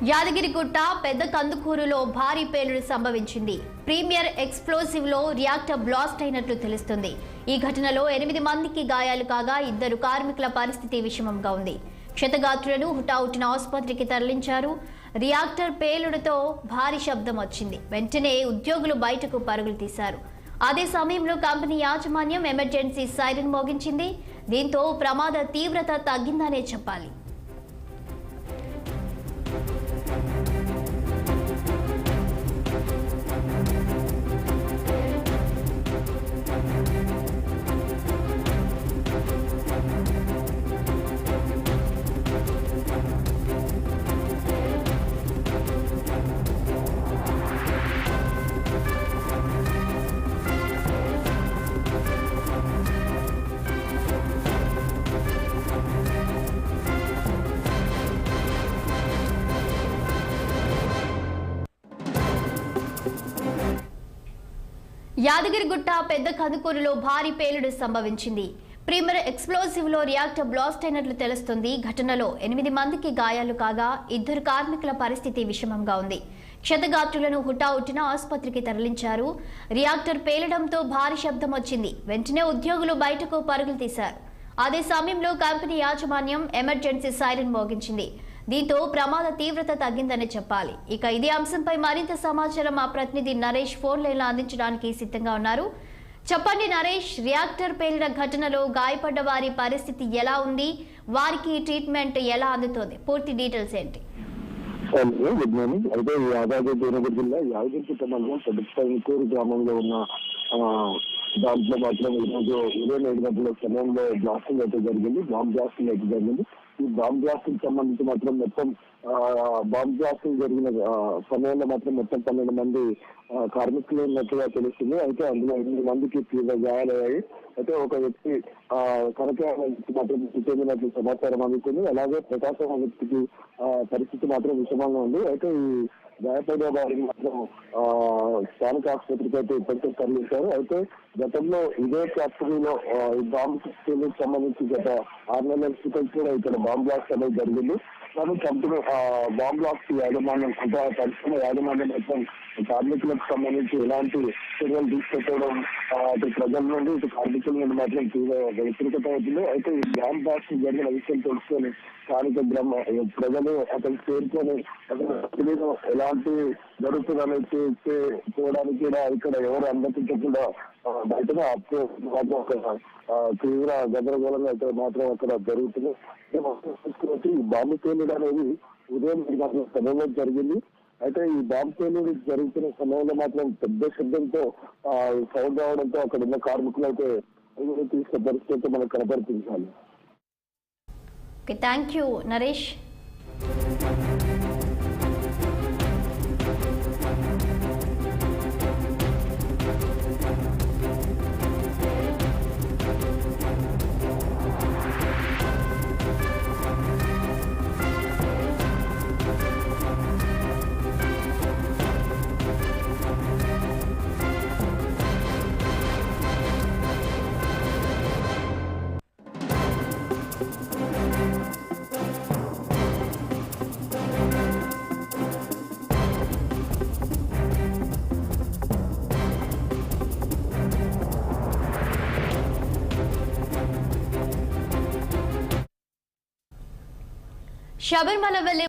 యాదగిరిగుట్ట పెద్ద కందుకూరులో భారీ పేలుడు సంభవించింది. ప్రీమియర్ ఎక్స్ప్లోజివ్ లో రియాక్టర్ బ్లాస్ట్ అయినట్లు తెలుస్తుంది. ఈ ఘటనలో 8 మందికి గాయాలు కాగా 2 కార్మికుల పరిస్థితి విషమంగా ఉంది. క్షతగాత్రులను హుటాహుటిన ఆసుపత్రికి తరలించారు. రియాక్టర్ పేలుడుతో భారీ శబ్దం వచ్చింది. వెంటనే ఉద్యోగులు బయటకు పరుగులు తీశారు. అదే సమయంలో కంపెనీ యాజమాన్యం ఎమర్జెన్సీ సైరన్ మోగించింది. దీంతో ప్రమాద తీవ్రత తగ్గిందనే చెప్పాలి. యాదగిరిగుట్ట పెద్ద కందుకూరులో భారీ పేలుడు సంభవించింది. ప్రీమియర్ ఎక్స్ప్లోజివ్ లో రియాక్టర్ బ్లాస్ట్ అయినట్లు తెలుస్తుంది. ఘటనలో 8 మందికి గాయాలు కాగా 2 కార్మికుల పరిస్థితి విషమంగా ఉంది. క్షతగాత్రులను హుటాహుటిన ఆసుపత్రికి తరలించారు. రియాక్టర్ పేలడంతో భారీ శబ్దం వచ్చింది. వెంటనే ఉద్యోగులు బయటకు పరుగులు తీశారు. అదే సమయంలో కంపెనీ యాజమాన్యం ఎమర్జెన్సీ సైరన్ మోగించింది. దీంతో ప్రమాద తీవ్రత తగ్గిందని చెప్పాలి. ఇక ఇదే అంశంపై మరింత సమాచారం మా ప్రతినిధి నరేష్ ఫోన్ లైన్లో అందించడానికి సిద్ధంగా ఉన్నారు. చెప్పండి నరేష్, రియాక్టర్ పేలిన ఘటనలో గాయపడ్డ వారి పరిస్థితి ఎలా ఉంది? వారికి ట్రీట్మెంట్ ఎలా అందుతోంది? పూర్తి డీటెయిల్స్ ఏంటి? Good morning. అయితే యాదాద్రి జిల్లా యాదగిరిగుట్ట మండలం పెద్దకూరు గ్రామంలో ఉన్న దాంట్లో మాత్రం ఈరోజు 27 గంటల సమయంలో బ్లాస్టింగ్ అయితే జరిగింది. బాంబ్ బ్లాస్టింగ్ అయితే జరిగింది. ఈ బాంబ్ బ్లాస్టింగ్ సంబంధించి మాత్రం మొత్తం బాంబ్ బ్లాస్టింగ్ జరిగిన సమయంలో మాత్రం మొత్తం 12 మంది కార్మికులు ఉన్నట్టుగా తెలుస్తుంది. అయితే అందులో 8 మందికి తీవ్ర గాయాలయ్యాయి. అయితే ఒక వ్యక్తి కనకాల వ్యక్తి మాత్రం మృతి చెందినట్లు సమాచారం అందుతుంది. అలాగే ప్రకాశం వ్యక్తికి పరిస్థితి మాత్రం విషమంగా ఉంది. అయితే ఈ గాయపడే వారికి మాత్రం స్థానిక ఆసుపత్రికి అయితే ఇప్పటికే తరలించారు. అయితే గతంలో ఇదే ఫ్యాక్టరీలో ఈ బాంబు సంబంధించి గత 6 నెలల క్రితం కూడా ఇక్కడ బాంబ్ బ్లాస్ట్ అనేది జరిగింది. కానీ కంపెనీ బాంబ్ బ్లాస్ట్ యాజమాన్యం అంటే పరిశ్రమ యాజమాన్యం మొత్తం కార్మికులకు సంబంధించి ఎలాంటి చర్యలు తీసుకెట్టడం అటు ప్రజల నుండి ఇటు కార్మికుల నుండి మాత్రం తీవ్ర వ్యతిరేకత అవుతుంది. అయితే ఈ బాంబ్ బ్లాస్ట్ జరిగిన విషయం తెలుసుకొని స్థానిక ప్రజలు అతను చేరుకొని ఎలాంటి జరుగుతుందని చూడడానికి కూడా ఇక్కడ ఎవరు అనుమతించకుండా బయటగా ఒక తీవ్ర గందరగోళంగా అయితే మాత్రం అక్కడ జరుగుతుంది. ఈ బాంబు పేలుడు అనేది ఉదయం సమయంలో జరిగింది. అయితే ఈ బాంబు పేలుడు జరుగుతున్న సమయంలో మాత్రం పెద్ద శబ్దంతో సౌండ్ రావడంతో అక్కడ ఉన్న కార్మికులు అయితే తీసుకున్న పరిస్థితి మనకు కనపరిపించాలి. Thank you Naresh. శబరిమల వెళ్లే